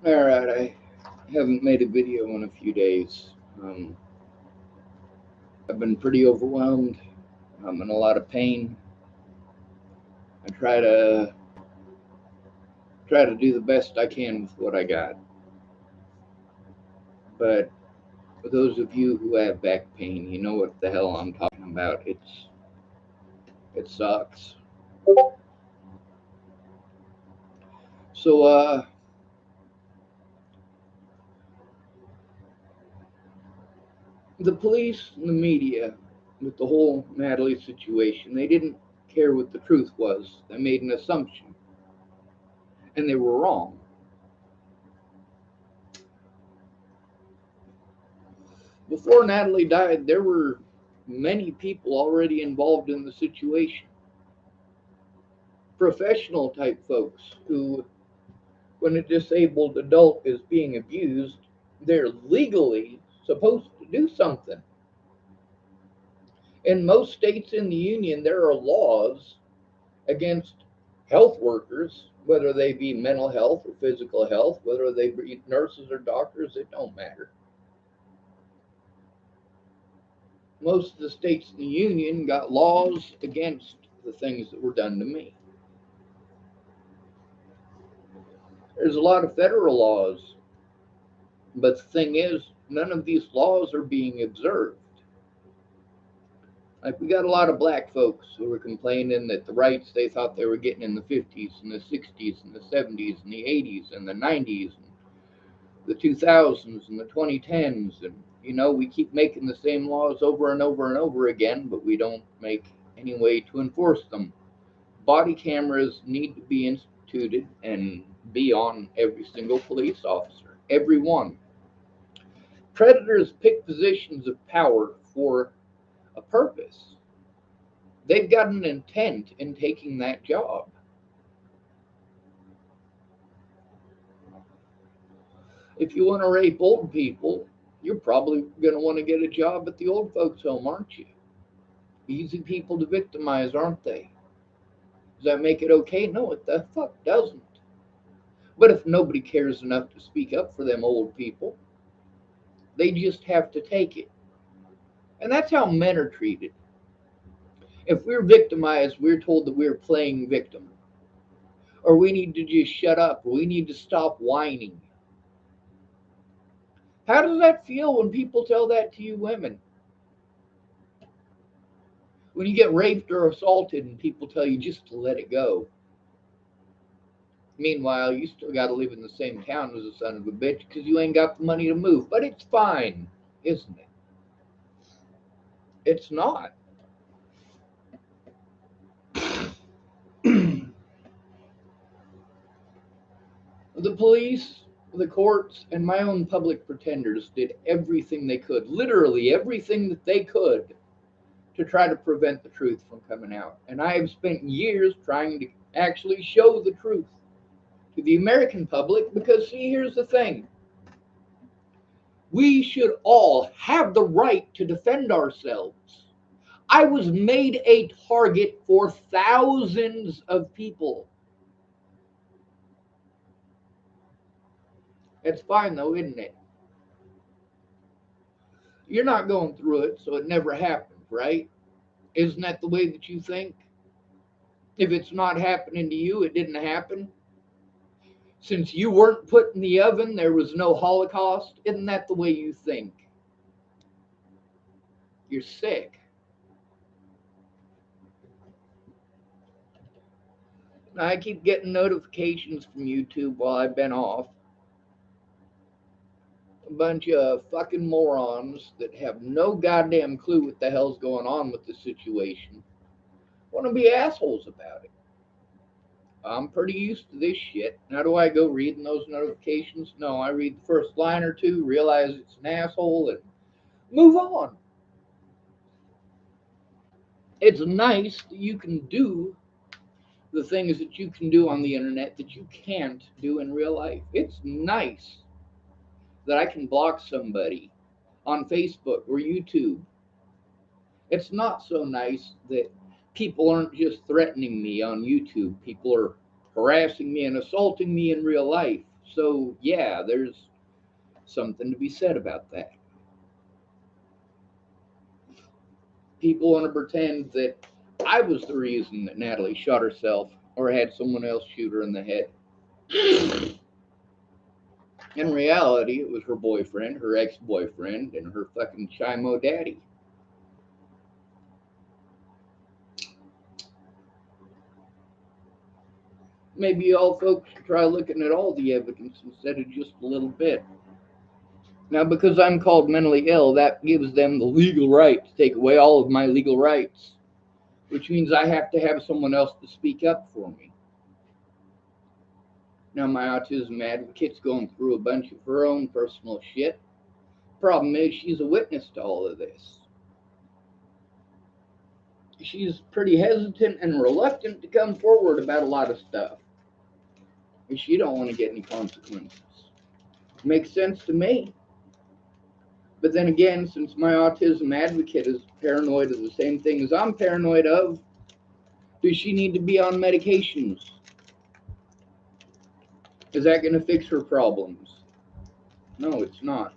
All right, I haven't made a video in a few days. Um, I've been pretty overwhelmed. I'm in a lot of pain. I try to do the best I can with what I got. But for those of you who have back pain, you know what the hell I'm talking about. It sucks. So the police and the media with the whole Natalie situation, they didn't care what the truth was. They made an assumption, and they were wrong. Before Natalie died, there were many people already involved in the situation. Professional type folks who, when a disabled adult is being abused, they're legally supposed to do something. In most states in the union, there are laws against health workers, whether they be mental health or physical health, whether they be nurses or doctors, it don't matter. Most of the states in the union got laws against the things that were done to me. There's a lot of federal laws, but the thing is, none of these laws are being observed. Like, we got a lot of black folks who were complaining that the rights they thought they were getting in the 50s and the 60s and the 70s and the 80s and the 90s and the 2000s and the 2010s. And, we keep making the same laws over and over and over again, but we don't make any way to enforce them. Body cameras need to be instituted and be on every single police officer, every one. Predators pick positions of power for a purpose. They've got an intent in taking that job. If you want to rape old people, you're probably going to want to get a job at the old folks' home, aren't you? Easy people to victimize, aren't they? Does that make it okay? No, it the fuck doesn't. But if nobody cares enough to speak up for them old people, they just have to take it. And that's how men are treated. If we're victimized, we're told that we're playing victim, or we need to just shut up, or we need to stop whining. How does that feel when people tell that to you women? When you get raped or assaulted and people tell you just to let it go. Meanwhile, you still got to live in the same town as a son of a bitch because you ain't got the money to move. But it's fine, isn't it? It's not. The police, the courts, and my own public pretenders did everything they could, literally everything that they could, to try to prevent the truth from coming out. And I have spent years trying to actually show the truth to the American public because, see, here's the thing: we should all have the right to defend ourselves. I was made a target for thousands of people. It's fine though, isn't it? You're not going through it, so it never happened, right? Isn't that the way that you think? If it's not happening to you, it didn't happen. Since you weren't put in the oven, there was no Holocaust. Isn't that the way you think? You're sick. I keep getting notifications from YouTube while I've been off. A bunch of fucking morons that have no goddamn clue what the hell's going on with the situation want to be assholes about it. I'm pretty used to this shit. How do I go reading those notifications? No, I read the first line or two, realize it's an asshole, and move on. It's nice that you can do the things that you can do on the internet that you can't do in real life. It's nice that I can block somebody on Facebook or YouTube. It's not so nice that people aren't just threatening me on YouTube. People are harassing me and assaulting me in real life. So, yeah, there's something to be said about that. People want to pretend that I was the reason that Natalie shot herself or had someone else shoot her in the head. In reality, it was her boyfriend, her ex-boyfriend, and her fucking Chimo daddy. Maybe y'all folks should try looking at all the evidence instead of just a little bit. Now, because I'm called mentally ill, that gives them the legal right to take away all of my legal rights, which means I have to have someone else to speak up for me. Now, my autism advocate's going through a bunch of her own personal shit. Problem is, she's a witness to all of this. She's pretty hesitant and reluctant to come forward about a lot of stuff. And she don't want to get any consequences. Makes sense to me. But then again, since my autism advocate is paranoid of the same things I'm paranoid of, does she need to be on medications? Is that going to fix her problems? No, it's not.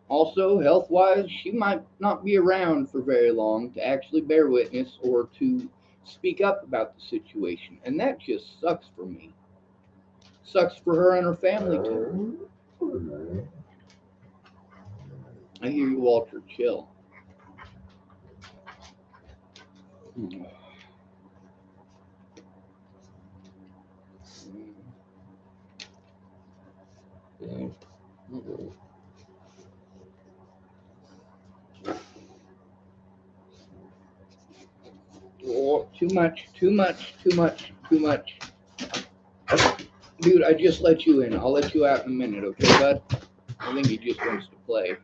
Also, health-wise, she might not be around for very long to actually bear witness or to speak up about the situation. And that just sucks for me. Sucks for her and her family, too. I hear you, Walter. Chill. Oh, too much, too much, too much, too much. Dude, I just let you in. I'll let you out in a minute, okay, bud? I think he just wants to play.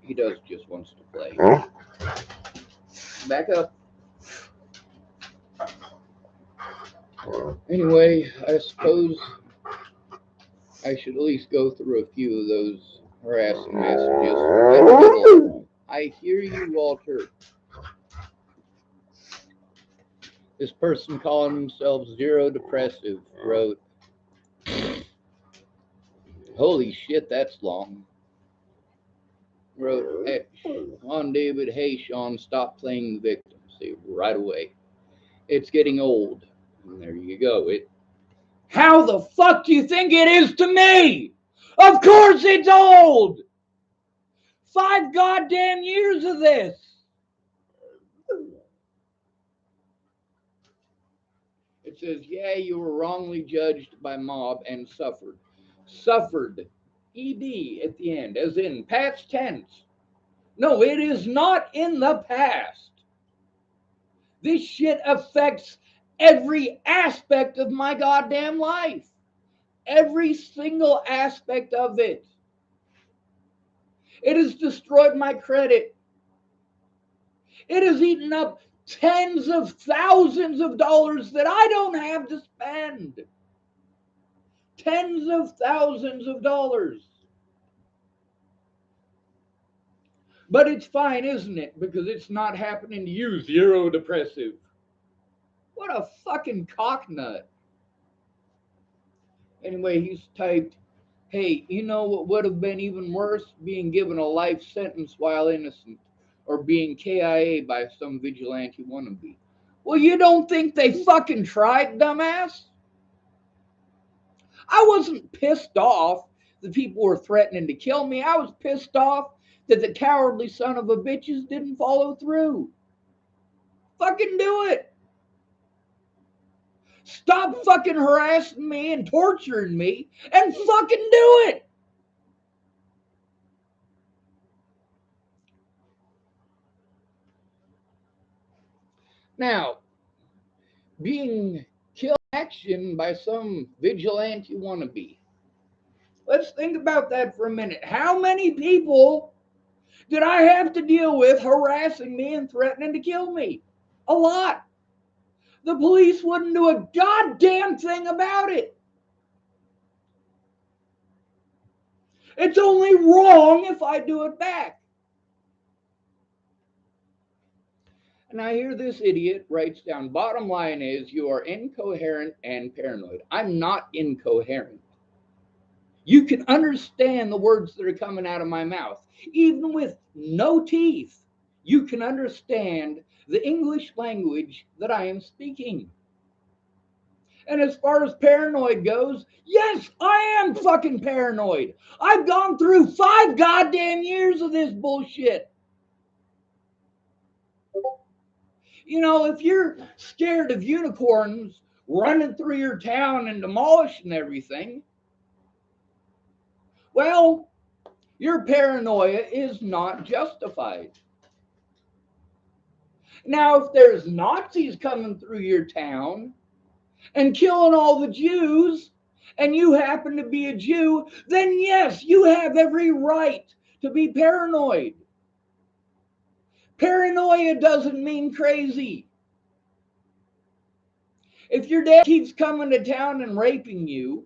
He does just wants to play. Huh? Back up. Anyway, I suppose I should at least go through a few of those harassing messages. I hear you, Walter. This person calling themselves Zero Depressive wrote, holy shit, that's long. Wrote, hey, on David, hey Sean, stop playing the victim. See, right away. It's getting old. And there you go. How the fuck do you think it is to me? Of course it's old! 5 goddamn years of this! It says, yeah, you were wrongly judged by mob and suffered. Suffered. ED at the end, as in past tense. No, it is not in the past. This shit affects every aspect of my goddamn life. Every single aspect of it. It has destroyed my credit. It has eaten up tens of thousands of dollars that I don't have to spend. Tens of thousands of dollars. But it's fine, isn't it? Because it's not happening to you, Zero Depressive. What a fucking cocknut. Anyway, he's typed, hey, you know what would have been even worse? Being given a life sentence while innocent, or being KIA by some vigilante wannabe. Well, you don't think they fucking tried, dumbass? I wasn't pissed off that people were threatening to kill me. I was pissed off that the cowardly son of a bitches didn't follow through. Fucking do it. Stop fucking harassing me and torturing me and fucking do it. Now, being killed in action by some vigilante wannabe. Let's think about that for a minute. How many people did I have to deal with harassing me and threatening to kill me? A lot. The police wouldn't do a goddamn thing about it. It's only wrong if I do it back. And I hear this idiot writes down, bottom line is you are incoherent and paranoid. I'm not incoherent. You can understand the words that are coming out of my mouth. Even with no teeth, you can understand the English language that I am speaking. And as far as paranoid goes, yes, I am fucking paranoid. I've gone through 5 goddamn years of this bullshit. You know, if you're scared of unicorns running through your town and demolishing everything, well, your paranoia is not justified. Now, if there's Nazis coming through your town and killing all the Jews, and you happen to be a Jew, then yes, you have every right to be paranoid. Paranoia doesn't mean crazy. If your dad keeps coming to town and raping you,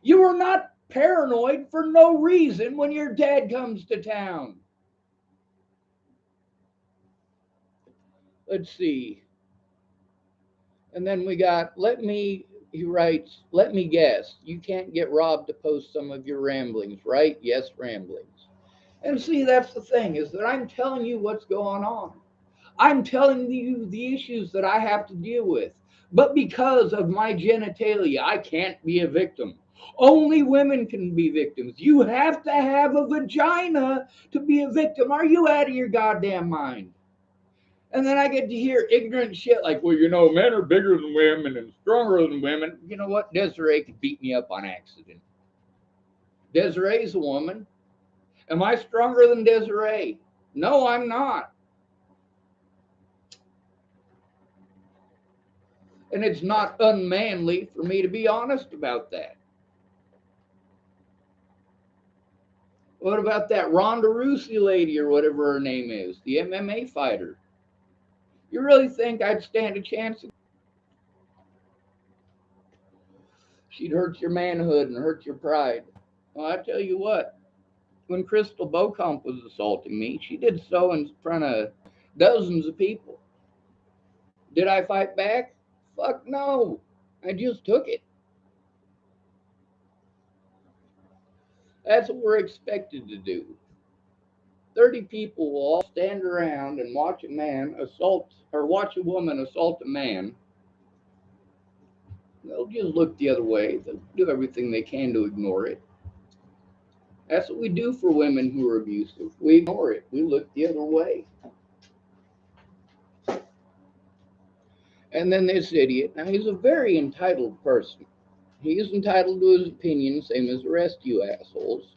you are not paranoid for no reason when your dad comes to town. Let's see. And then we got, he writes, let me guess, you can't get Rob to post some of your ramblings, right? Yes, ramblings. And see, that's the thing, is that I'm telling you what's going on. I'm telling you the issues that I have to deal with. But because of my genitalia, I can't be a victim. Only women can be victims. You have to have a vagina to be a victim. Are you out of your goddamn mind? And then I get to hear ignorant shit like, well, you know, men are bigger than women and stronger than women. You know what? Desiree could beat me up on accident. Desiree's a woman. Am I stronger than Desiree? No, I'm not. And it's not unmanly for me to be honest about that. What about that Ronda Rousey lady or whatever her name is, the MMA fighter? You really think I'd stand a chance? She'd hurt your manhood and hurt your pride. Well, I tell you what, when Crystal Beauchamp was assaulting me, she did so in front of dozens of people. Did I fight back? Fuck no. I just took it. That's what we're expected to do. 30 people will all stand around and watch a man assault or watch a woman assault a man. They'll just look the other way. They'll do everything they can to ignore it. That's what we do for women who are abusive. We ignore it. We look the other way. And then this idiot. Now, he's a very entitled person. He is entitled to his opinion, same as the rest of you assholes.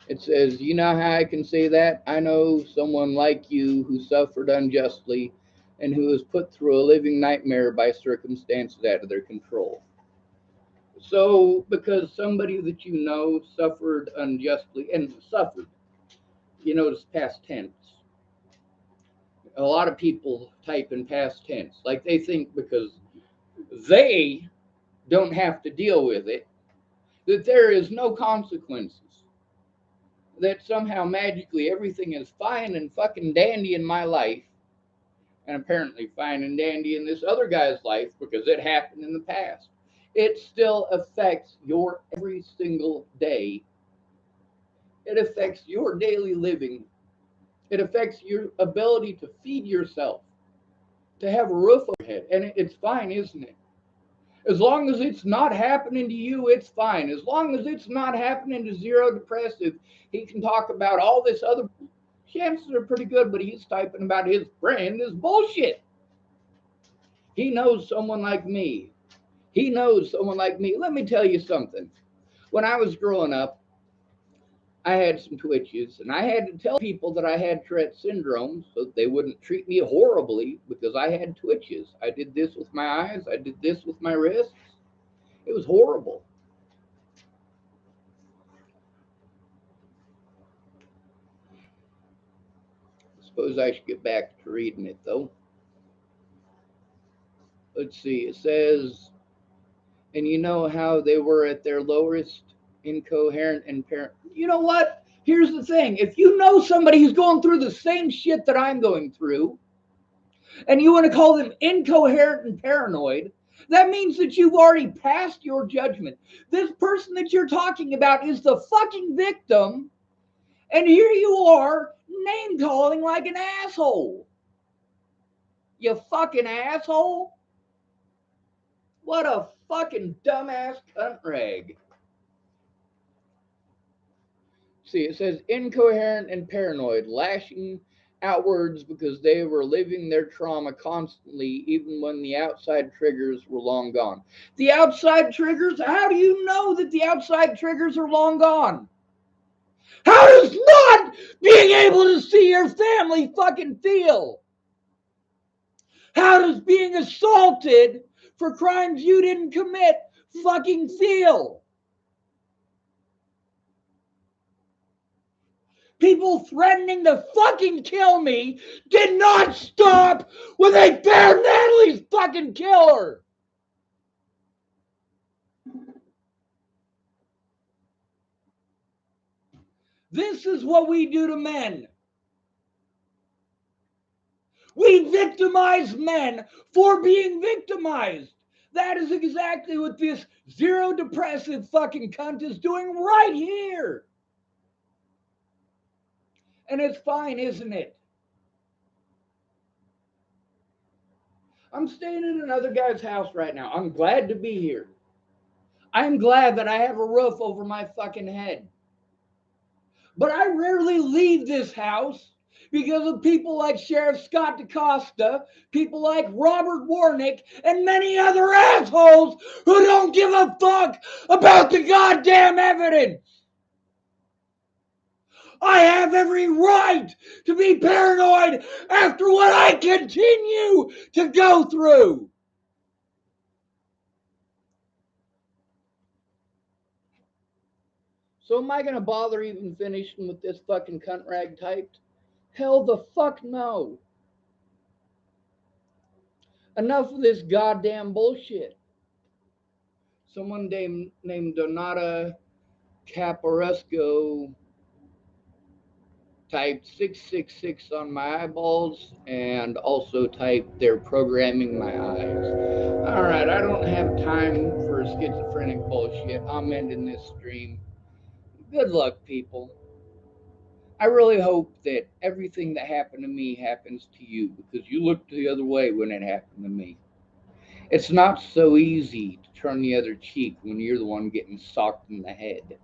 It says, you know how I can say that? I know someone like you who suffered unjustly and who was put through a living nightmare by circumstances out of their control. So, because somebody that you know suffered unjustly and suffered, you notice past tense. A lot of people type in past tense, like they think because they don't have to deal with it, that there is no consequences, that somehow magically everything is fine and fucking dandy in my life, and apparently fine and dandy in this other guy's life because it happened in the past. It still affects your every single day. It affects your daily living. It affects your ability to feed yourself, to have a roof over your head. And it's fine, isn't it? As long as it's not happening to you, it's fine. As long as it's not happening to Zero Depressive, he can talk about all this other. Chances are pretty good, but he's typing about his brain, this bullshit. He knows someone like me. He knows someone like me. Let me tell you something. When I was growing up, I had some twitches, and I had to tell people that I had Tourette syndrome so they wouldn't treat me horribly because I had twitches. I did this with my eyes, I did this with my wrists. It was horrible. I suppose I should get back to reading it though. Let's see, it says, and you know how they were at their lowest, incoherent and parent. You know what? Here's the thing. If you know somebody who's going through the same shit that I'm going through, and you want to call them incoherent and paranoid, that means that you've already passed your judgment. This person that you're talking about is the fucking victim, and here you are name calling like an asshole. You fucking asshole. What a fucking dumbass cunt rag. See, it says incoherent and paranoid, lashing outwards because they were living their trauma constantly, even when the outside triggers were long gone. The outside triggers? How do you know that the outside triggers are long gone? How does not being able to see your family fucking feel? How does being assaulted for crimes you didn't commit fucking feel? People threatening to fucking kill me did not stop when they found Natalie's fucking killer. This is what we do to men. We victimize men for being victimized. That is exactly what this zero depressive fucking cunt is doing right here. And it's fine, isn't it? I'm staying at another guy's house right now. I'm glad to be here. I'm glad that I have a roof over my fucking head. But I rarely leave this house because of people like Sheriff Scott DaCosta, people like Robert Warnick, and many other assholes who don't give a fuck about the goddamn evidence. I have every right to be paranoid after what I continue to go through. So am I going to bother even finishing with this fucking cunt rag typed? Hell the fuck no. Enough of this goddamn bullshit. Someone named Donata Caporesco typed 666 on my eyeballs and also typed they're programming my eyes. Alright, I don't have time for schizophrenic bullshit. I'm ending this stream. Good luck, people. I really hope that everything that happened to me happens to you because you looked the other way when it happened to me. It's not so easy to turn the other cheek when you're the one getting socked in the head.